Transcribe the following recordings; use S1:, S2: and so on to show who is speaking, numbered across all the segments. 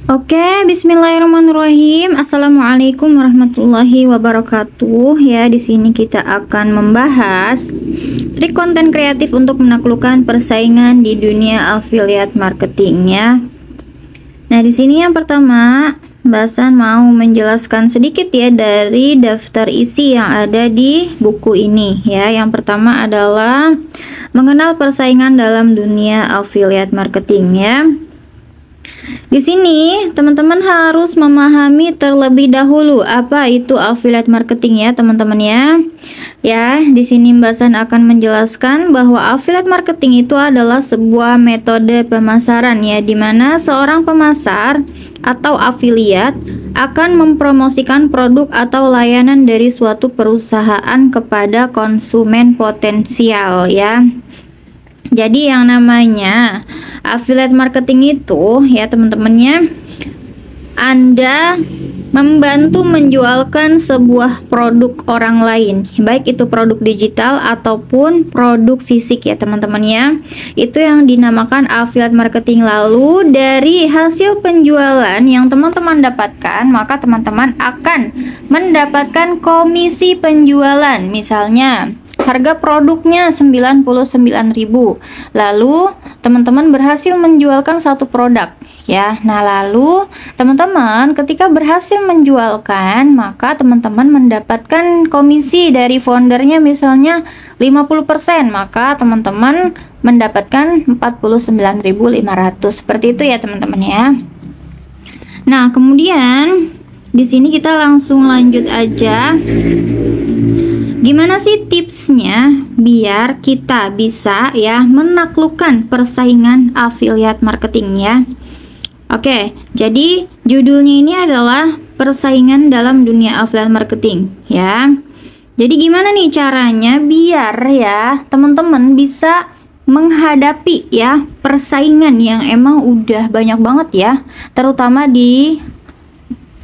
S1: Oke, bismillahirrahmanirrahim. Assalamualaikum warahmatullahi wabarakatuh. Ya, di sini kita akan membahas trik konten kreatif untuk menaklukkan persaingan di dunia affiliate marketing ya. Nah, di sini yang pertama, Basan mau menjelaskan sedikit ya dari daftar isi yang ada di buku ini ya. Yang pertama adalah mengenal persaingan dalam dunia affiliate marketing ya. Di sini teman-teman harus memahami terlebih dahulu apa itu affiliate marketing ya teman-teman ya. Ya, di sini Basan akan menjelaskan bahwa affiliate marketing itu adalah sebuah metode pemasaran ya, di mana seorang pemasar atau affiliate akan mempromosikan produk atau layanan dari suatu perusahaan kepada konsumen potensial ya. Jadi yang namanya affiliate marketing itu ya teman-temannya, Anda membantu menjualkan sebuah produk orang lain, baik itu produk digital ataupun produk fisik ya teman-teman ya. Itu yang dinamakan affiliate marketing. Lalu dari hasil penjualan yang teman-teman dapatkan, maka teman-teman akan mendapatkan komisi penjualan. Misalnya harga produknya 99.000. Lalu teman-teman berhasil menjualkan satu produk ya. Nah, lalu teman-teman ketika berhasil menjualkan, maka teman-teman mendapatkan komisi dari foundernya misalnya 50%, maka teman-teman mendapatkan 49.500. Seperti itu ya teman-teman ya. Nah, kemudian di sini kita langsung lanjut aja. Gimana sih tipsnya biar kita bisa ya menaklukkan persaingan affiliate marketing ya? Oke, jadi judulnya ini adalah persaingan dalam dunia affiliate marketing ya. Jadi gimana nih caranya biar ya teman-teman bisa menghadapi ya persaingan yang emang udah banyak banget ya, terutama di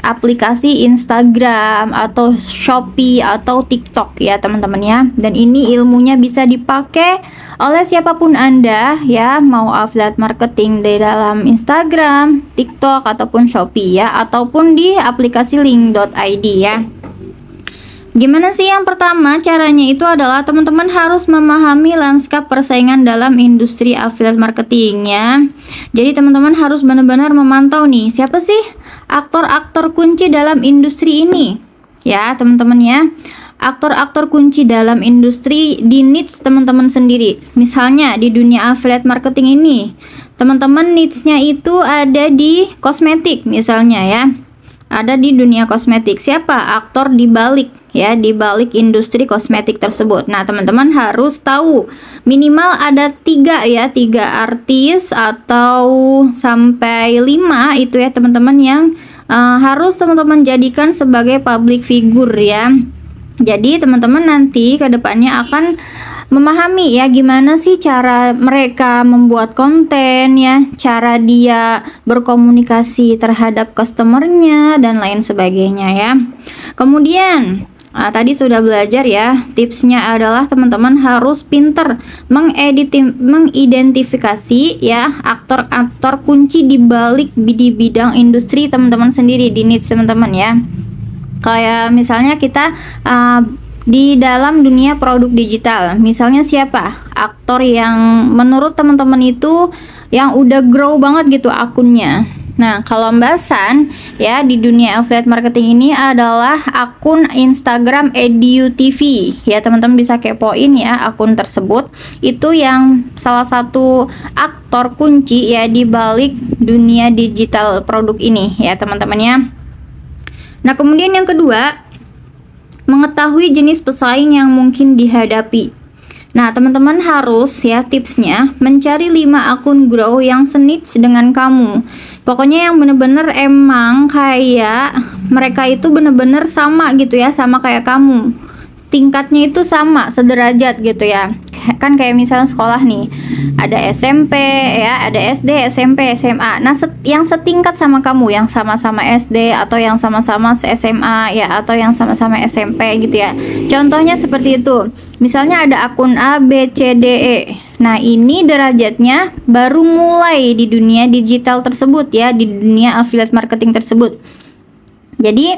S1: aplikasi Instagram atau Shopee atau TikTok ya teman-teman ya. Dan ini ilmunya bisa dipakai oleh siapapun Anda ya, mau affiliate marketing di dalam Instagram, TikTok ataupun Shopee ya, ataupun di aplikasi link.id ya. Gimana sih? Yang pertama caranya itu adalah teman-teman harus memahami lanskap persaingan dalam industri affiliate marketing ya. Jadi teman-teman harus benar-benar memantau nih, siapa sih aktor-aktor kunci dalam industri ini ya teman-teman ya. Aktor-aktor kunci dalam industri di niche teman-teman sendiri. Misalnya di dunia affiliate marketing ini teman-teman niche-nya itu ada di kosmetik misalnya ya. Ada di dunia kosmetik. Siapa aktor di balik ya, di balik industri kosmetik tersebut? Nah, teman-teman harus tahu minimal ada 3 ya, 3 artis atau sampai 5 itu ya teman-teman yang harus teman-teman jadikan sebagai public figure ya. Jadi teman-teman nanti kedepannya akan memahami ya gimana sih cara mereka membuat konten ya, cara dia berkomunikasi terhadap customernya dan lain sebagainya ya. Kemudian tadi sudah belajar ya, tipsnya adalah teman-teman harus pinter mengidentifikasi ya aktor-aktor kunci di balik di bidang industri teman-teman sendiri, di niche teman-teman ya. Kayak misalnya kita di dalam dunia produk digital, misalnya siapa aktor yang menurut teman-teman itu yang udah grow banget gitu akunnya. Nah, kalau Basan ya di dunia affiliate marketing ini adalah akun Instagram EduTV ya, teman-teman bisa kepoin ya akun tersebut. Itu yang salah satu aktor kunci ya di balik dunia digital produk ini ya teman-teman ya. Nah, kemudian yang kedua, mengetahui jenis pesaing yang mungkin dihadapi. Nah, teman-teman harus ya tipsnya mencari 5 akun grow yang senits dengan kamu. Pokoknya yang bener-bener emang kayak mereka itu bener-bener sama gitu ya, sama kayak kamu. Tingkatnya itu sama, sederajat gitu ya. kan kayak misalnya sekolah nih, ada SMP ya, ada SD, SMP, SMA. Nah, yang setingkat sama kamu, yang sama-sama SD atau yang sama-sama SMA ya, atau yang sama-sama SMP gitu ya. Contohnya seperti itu. Misalnya ada akun A, B, C, D, E. Nah, ini derajatnya baru mulai di dunia digital tersebut ya, di dunia affiliate marketing tersebut. Jadi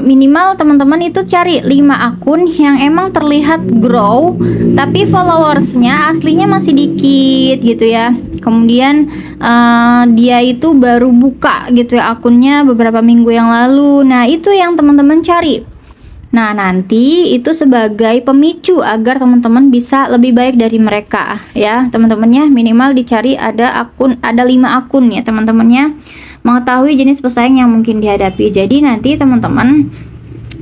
S1: minimal teman-teman itu cari 5 akun yang emang terlihat grow, tapi followersnya aslinya masih dikit gitu ya. Kemudian dia itu baru buka gitu ya akunnya beberapa minggu yang lalu. Nah, itu yang teman-teman cari. Nah, nanti itu sebagai pemicu agar teman-teman bisa lebih baik dari mereka ya. Teman-temannya minimal dicari ada 5 akun ya teman-temannya, mengetahui jenis pesaing yang mungkin dihadapi. Jadi nanti teman-teman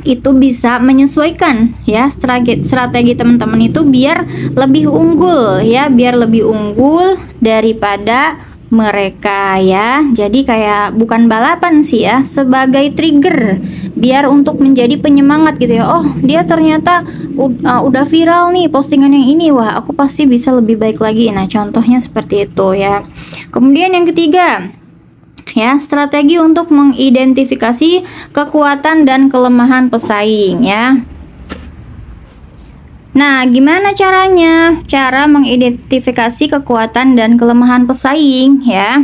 S1: itu bisa menyesuaikan ya strategi teman-teman itu biar lebih unggul ya, biar lebih unggul daripada mereka ya. Jadi kayak bukan balapan sih ya, sebagai trigger biar untuk menjadi penyemangat gitu ya. Oh, dia ternyata udah viral nih postingan yang ini, wah aku pasti bisa lebih baik lagi. Nah, contohnya seperti itu ya. Kemudian yang ketiga ya, strategi untuk mengidentifikasi kekuatan dan kelemahan pesaing ya. Nah, gimana caranya? Cara mengidentifikasi kekuatan dan kelemahan pesaing ya,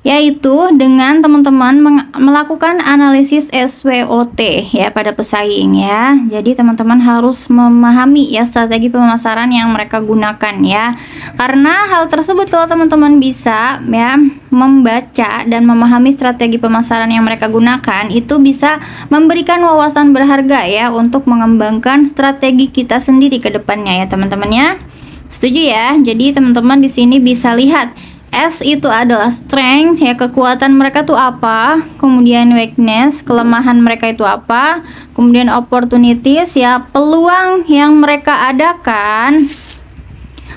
S1: yaitu dengan teman-teman melakukan analisis SWOT ya pada pesaing ya. Jadi teman-teman harus memahami ya strategi pemasaran yang mereka gunakan ya. Karena hal tersebut kalau teman-teman bisa ya membaca dan memahami strategi pemasaran yang mereka gunakan, itu bisa memberikan wawasan berharga ya untuk mengembangkan strategi kita sendiri ke depannya ya teman-teman ya. Setuju ya? Jadi teman-teman di sini bisa lihat S itu adalah strength ya, kekuatan mereka tuh apa, kemudian weakness, kelemahan mereka itu apa, kemudian opportunities ya, peluang yang mereka adakan.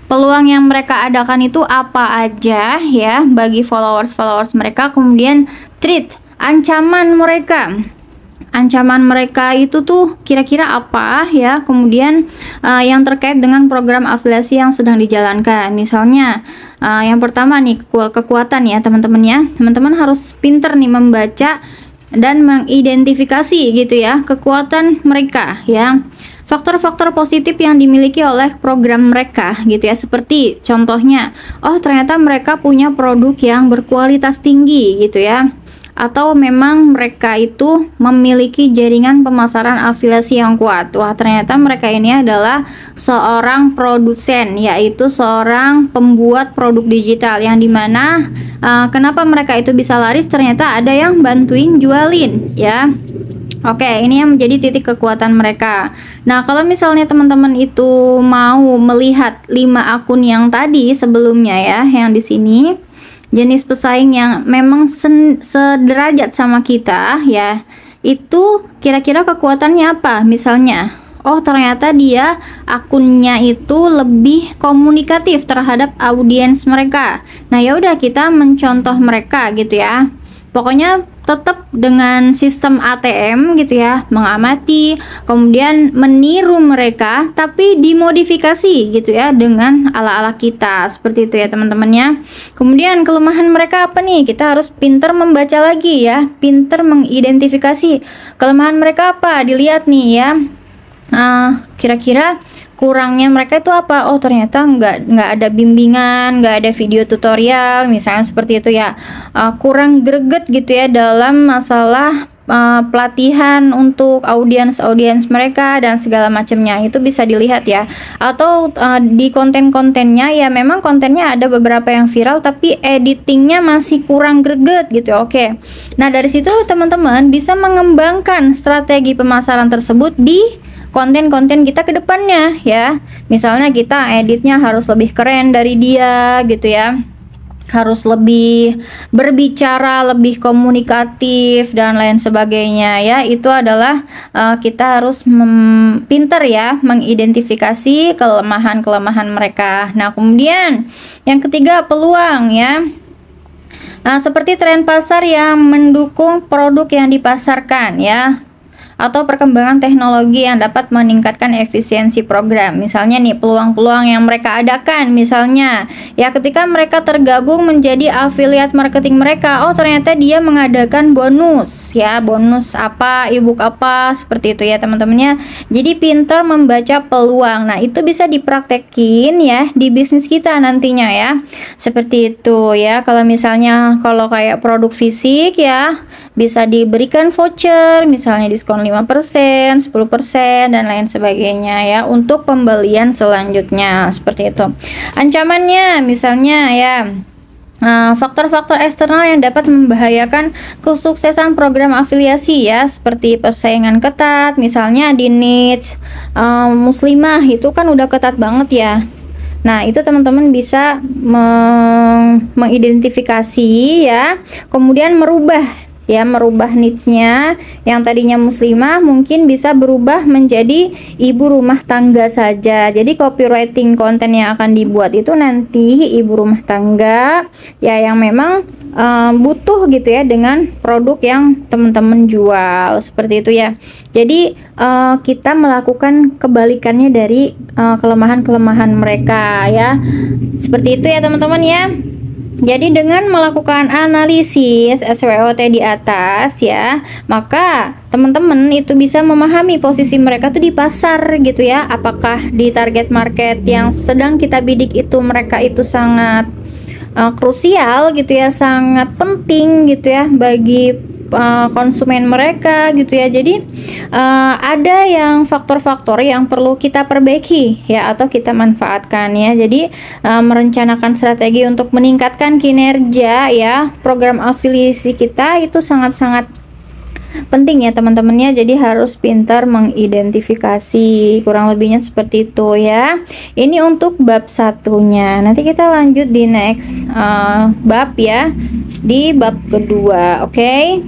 S1: Peluang yang mereka adakan itu apa aja ya bagi followers mereka, kemudian threat, ancaman mereka. Ancaman mereka itu tuh kira-kira apa ya, kemudian yang terkait dengan program afiliasi yang sedang dijalankan. Misalnya yang pertama nih kekuatan ya teman-teman ya, teman-teman harus pinter nih membaca dan mengidentifikasi gitu ya kekuatan mereka ya, faktor-faktor positif yang dimiliki oleh program mereka gitu ya. Seperti contohnya, oh ternyata mereka punya produk yang berkualitas tinggi gitu ya, atau memang mereka itu memiliki jaringan pemasaran afiliasi yang kuat. Wah, ternyata mereka ini adalah seorang produsen, yaitu seorang pembuat produk digital yang dimana kenapa mereka itu bisa laris, ternyata ada yang bantuin jualin ya. Oke, ini yang menjadi titik kekuatan mereka. Nah, kalau misalnya teman-teman itu mau melihat 5 akun yang tadi sebelumnya ya, yang di sini jenis pesaing yang memang sederajat sama kita ya, itu kira-kira kekuatannya apa. Misalnya, oh ternyata dia akunnya itu lebih komunikatif terhadap audiens mereka. Nah, ya udah kita mencontoh mereka gitu ya. Pokoknya tetap dengan sistem ATM gitu ya, mengamati, kemudian meniru mereka, tapi dimodifikasi gitu ya dengan ala-ala kita, seperti itu ya teman-temannya. Kemudian kelemahan mereka apa nih? Kita harus pinter membaca lagi ya, pinter mengidentifikasi kelemahan mereka apa. Dilihat nih ya, kira-kira kurangnya mereka itu apa. Oh ternyata nggak ada bimbingan, nggak ada video tutorial misalnya, seperti itu ya. Kurang greget gitu ya dalam masalah pelatihan untuk audiens mereka dan segala macamnya, itu bisa dilihat ya. Atau di konten-kontennya ya, memang kontennya ada beberapa yang viral tapi editingnya masih kurang greget gitu. Oke, nah dari situ teman-teman bisa mengembangkan strategi pemasaran tersebut di konten-konten kita ke depannya ya. Misalnya kita editnya harus lebih keren dari dia gitu ya, harus lebih berbicara, lebih komunikatif dan lain sebagainya ya. Itu adalah kita harus pinter ya mengidentifikasi kelemahan-kelemahan mereka. Nah, kemudian yang ketiga peluang ya. Seperti tren pasar yang mendukung produk yang dipasarkan ya. atau perkembangan teknologi yang dapat meningkatkan efisiensi program. Misalnya nih, peluang-peluang yang mereka adakan, misalnya ya ketika mereka tergabung menjadi afiliat marketing mereka, oh ternyata dia mengadakan bonus ya, bonus apa, ebook apa, seperti itu ya teman-temannya. Jadi pintar membaca peluang. Nah, itu bisa dipraktekin ya di bisnis kita nantinya ya. Seperti itu ya. Kalau misalnya kalau kayak produk fisik ya, bisa diberikan voucher, misalnya diskon 5%, 10%, dan lain sebagainya ya untuk pembelian selanjutnya. Seperti itu. Ancamannya misalnya ya, faktor-faktor eksternal yang dapat membahayakan kesuksesan program afiliasi ya, seperti persaingan ketat, misalnya di niche muslimah itu kan udah ketat banget ya. Nah, itu teman-teman bisa mengidentifikasi ya, kemudian merubah niche-nya yang tadinya muslimah mungkin bisa berubah menjadi ibu rumah tangga saja. Jadi copywriting konten yang akan dibuat itu nanti ibu rumah tangga ya, yang memang butuh gitu ya dengan produk yang teman-teman jual, seperti itu ya. Jadi kita melakukan kebalikannya dari kelemahan-kelemahan mereka ya, seperti itu ya teman-teman ya. Jadi dengan melakukan analisis SWOT di atas ya, maka teman-teman itu bisa memahami posisi mereka tuh di pasar gitu ya. Apakah di target market yang sedang kita bidik itu mereka itu sangat krusial gitu ya, sangat penting gitu ya bagi konsumen mereka gitu ya. Jadi ada yang faktor-faktor yang perlu kita perbaiki ya, atau kita manfaatkan ya. Jadi merencanakan strategi untuk meningkatkan kinerja ya program afiliasi kita itu sangat-sangat penting ya teman-temannya. Jadi harus pintar mengidentifikasi, kurang lebihnya seperti itu ya. Ini untuk bab satunya. Nanti kita lanjut di next bab ya, di bab kedua. Oke.